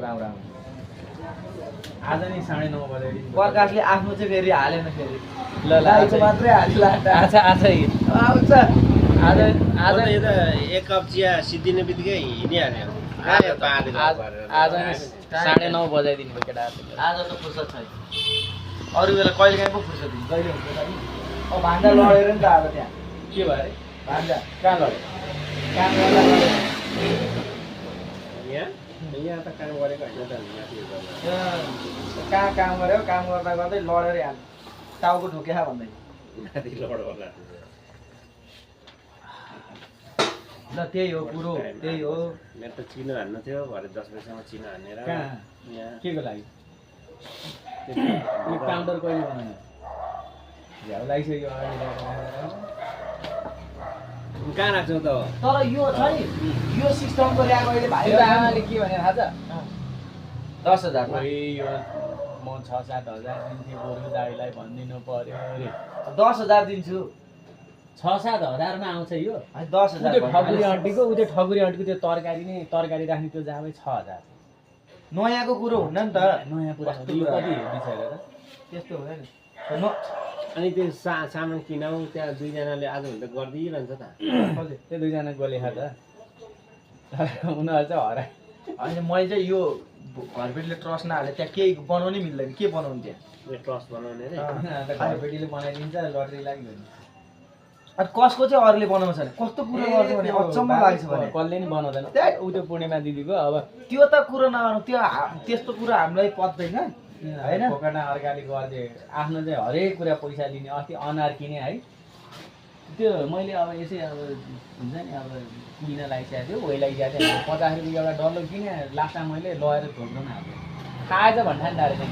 राम राम आज नि 9:30 बजे प्रकाशले आफ्नो चाहिँ फेरि हालेन फेरि ल लाइको मात्रै हालिला आज आउँछ आज यो त एक कप चिया सिद्धिने बित्तिकै हिँडिहाल्यो आज 9:30 बजाइदिनु भयो केटा आज त फुर्सद छैन अरू बेला कहिले काहीँ पो फुर्सद दिन्छ कहिले हुन्छ त नि अब भान्जा लडेर नि त अब त्यहाँ के भयो अरे भान्जा कहाँ लड्यो काम गर्दा यहाँ त काम गरेको होइन त कहाँ काम गर्यो काम गर्दा गर्दै लडेर हाल टाउको ठोक्या भन्दै माथि लड होला ल त्यही हो कुरो त्यही हो मेरो त चिनो हान्नु थियो भरे 10 बजीसम्म चिनो हानेर कहाँ यहाँ के को लागि यो काउन्टर कहिले बनाउने झ्याउ लागिसक्यो कहाँ राख्छौ त तर यो छ नि यो सिस्टमको ल्याएको अहिले भाइ यो आमाले के भने थाहा छ 10,000 मा यो म 6-7 हजार दिन्थेँ बरु दाइलाई भनिदिनु पर्यो अरे 10,000 दिन्छु 6-7 हजारमा आउँछ यो 10,000 उते ठगुरी आन्टीको त्यो तरकारी राख्ने त्यो जाबै 6,000 नयाँको कुरो हुन्न नि त नयाँ पुरा कस्तो यो कुरा? कति बिचार र त्यस्तो हुँदैन अनि त्यो सामान किनाउ त्यहाँ दुईजनाले आजभन्दा गरिदिइरहन्छ त त्यो दुईजना गोले खा त उनीहरू चाहिँ हराए होइन मैले चाहिँ यो घरबेटीले ट्रस्ट नहाले त्यहाँ केही बनाउनै मिल्दैन के बनाउनु त्यहाँ यो ट्रस्ट बनाउने रे अन्त घरबेटीले बनाइदिन्छ लटरी लाग्यो भने अनि कसको चाहिँ अरूले बनाउँछ भने कस्तो कुरो गर्छ भने अचम्म लाग्छ भने कसले नि बनाउँदैन ऊ त्यो पूर्णिमा दिदीको अब त्यो त कुरो नगर्नु त्यो त्यस्तो कुरो हामीलाई पत्दैन होइन फोकटा अर्काले गर्दै आफ्नो चाहिँ हरेक कुरा पैसा लिने अस्ति अनार किने है त्यो मैले अब यसै अब हुन्छ नि अब किन लागिसकेको थियो ओइ लागिसकेको थियो 50 रुपियाँ एउटा डल्लो किने लास्टमा मैले लगेर ठोक्नु न खाएछ भन्दा नि डाइरेक्ट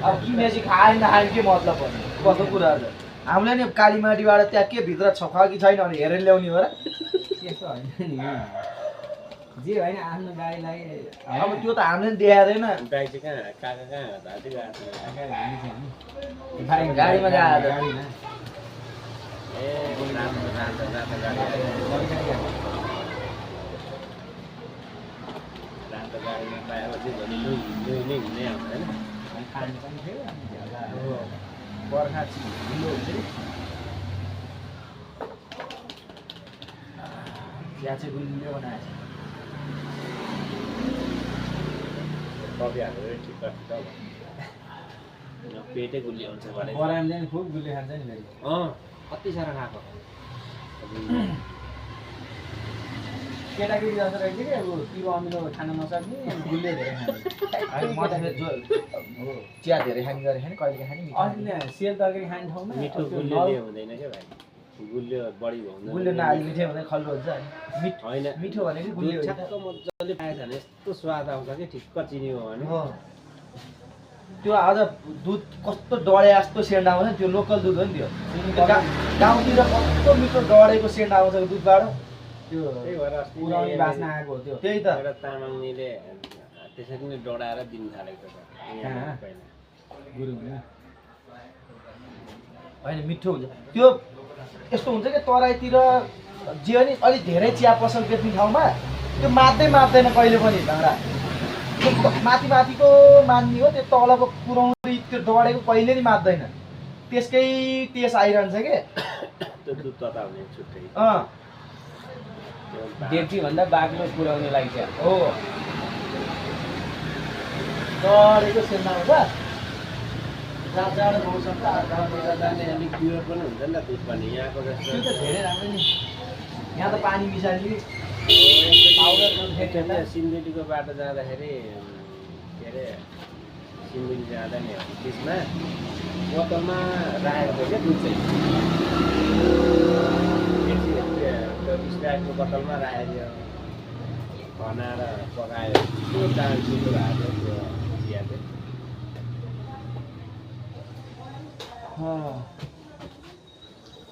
अब किनेपछि खाएन नखाए के मतलब पर्ने कस्तो कुराहरू हामीले नि कालीमाटीबाट त्यहाँ के भित्र छ कि छैन भने हेरेर ल्याउने हो र त्यस्तो होइन नि जे होइन आफ्नो गाईलाई अब त्यो त हामीले नि देखाउँदैन दाइ चाहिँ कहाँ काका कहाँ दाजु गएको गाडीमा गएर गाडीमा ए राम्रो राम्रो राम्रो गाडी राम्रो गाडीमा पाएर चाहिँ भोलि लुई नै हिँड्ने आउँछ होइन खानु पनि थियो अनि झ्याउला बर्खा ढिलो हुन्छ नि चिया चाहिँ गुलियो बनाएछ कफी हालेर ठिक गर्छ पेटै गुलियो हुन्छ भने बरामले नि खुब गुलियो खान्छ नि फेरि कति साह्रो खाएको केटाकेटी जस्तो रहेछ कि अब पिरो अमिलो खान नसक्ने गुलियो धेरै खाने म त चिया धेरै खाने गरेँ खाने कहिले खाने अस्ति त्यहाँ सेल तरकारी खाने ठाउँमा मिठो गुलियो हुँदैन क्या भाइ गुलियो बढी हुँदैन गुलियो नहाली मिठो भने खल्लो हुन्छ नि होइन मिठो भनेको गुलियो हुन्छ ठ्याक्क मजाले पाएछ भने यस्तो स्वाद आउँछ कि ठिक्क चिनी हो भने त्यो अझ दुध कस्तो डढे जस्तो सेन्ट आउँछ नि त्यो लोकल दुध हो नि त्यो गाउँतिर कस्तो मिठो डढेको सेन्ट आउँछ दुधबाट त्यो त्यही भएर अस्ति पुराउने बास्ना आएको हो त्यो त्यही त एउटा तामाङनीले त्यसरी नै डढाएर दिन थालेको छ कहाँ? पहिला गुरुङ होइन मिठो हुन्छ त्यो यस्तो हुन्छ कि तराईतिर जे पनि अलिक धेरै चिया पसल बेच्ने ठाउँमा त्यो मात्दैन कहिले पनि भाँडा त्यो माथि माथिको मान्ने हो त्यो तलको पुराउने त्यो डढेको कहिले नि मात्दैन त्यसकै टेस्ट आइरहन्छ कि त्यो दुध तताउने छुट्टै डेक्ची भन्दा बाक्लो पुऱ्याउने लागि चाहिँ हो डढेको सेन्ट आउँछ जहाँ जाडो मौसम त अलिक प्योर पनि हुन्छ नि त दुध पनि यहाँको त्यो जस्तो त धेरै राम्रो नि यहाँ त पानी मिसाइदियो सिन्धुलीको बाटो जाँदाखेरि के अरे सिन्धुली जाँदा नि त्यसमा बोतलमा राखेको थियो क्या दुध चाहिँ स्प्राइटको बोतलमा राखेको बनाएर पकायो त्यो दाल सुन्दर हाल्यो त्यो चिया चाहिँ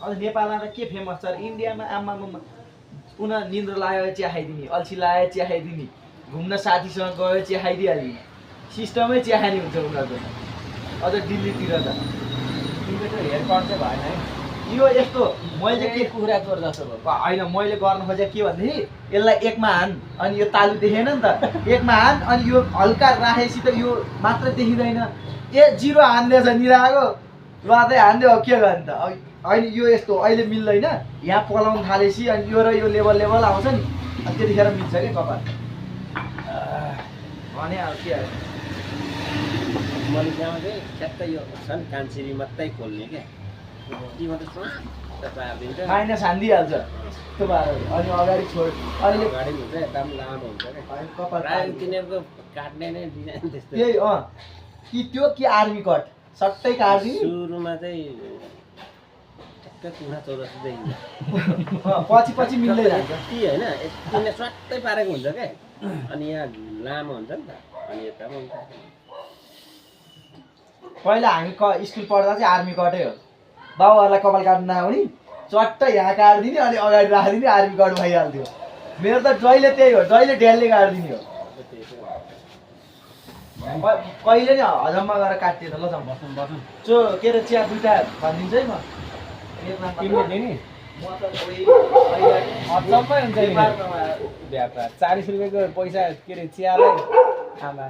अब नेपालमा त के फेमस छ इन्डियामा आमाको उनीहरू निन्द्रा लाग्यो चिया खाइदिने अल्छी लाग्यो चिया खाइदिने घुम्न साथीसँग गयो चिया खाइदिइहाल्ने सिस्टमै चिया खाने हुन्छ उनीहरूको अझ दिल्लीतिर त तिम्रो त्यो हेयर कट चाहिँ भएन है यो यस्तो मैले के के कुरा गर जस्तो भयो होइन मैले गर्न खोजेको के भनेदेखि यसलाई एकमा हान अनि यो तालु देखेन नि त एकमा हान अनि यो हल्का राखेपछि त यो मात्र देखिँदैन ए 0 हान्दैछ निराको लदै हान्दै हो के गर्ने त होइन यो यस्तो अहिले मिल्दैन यहाँ पलाउनु थालेपछि अनि यो र यो लेभल आउँछ नि अनि त्यतिखेर मिल्छ कि कपाल भने अब के मलेसियामा चाहिँ ठ्याक्कै यो छन् कान्छिरी मात्रै खोल्ने क्या ती मात्रै छ पारिदिन्छ माइनस हानिदिइहाल्छ त्यो भएर अनि अगाडि छोड अहिले अगाडि पनि हुन्छ यता पनि लामो हुन्छ क्या कपाल प्रायः तिनीहरूको काट्ने नै डिजाइन त्यस्तो त्यही कि त्यो कि आर्मी कट सट्टै काट्दिने सुरुमा चाहिँ ठ्याक्कै कुखुरा चौरस्ता देखिन्छ पछि मिल्दै जान्छ यति होइन यति नै स्वाट्टै पारेको हुन्छ क्या अनि यहाँ लामो हुन्छ नि त अनि यता पनि हुन्छ पहिला हामी स्कुल पढ्दा चाहिँ आर्मी कटै हो बाबुहरूलाई कपाल काट्नु नआउने चट्टै यहाँ काटिदिने अनि अगाडि राखिदिने आर्मी कट भइहाल्थ्यो मेरो त जहिले त्यही हो जहिले ड्यालले काटिदिने हो कहिले नि हजममा गएर काटिदिए त ल जाउँ बसौँ बसौँ चो के अरे चिया 2टा भनिदिन्छु है म तिमीले दिने म त अहिले अचम्मै हुन्छ नि व्यापार 40 रुपियाँको पैसा के अरे चियालाई आमा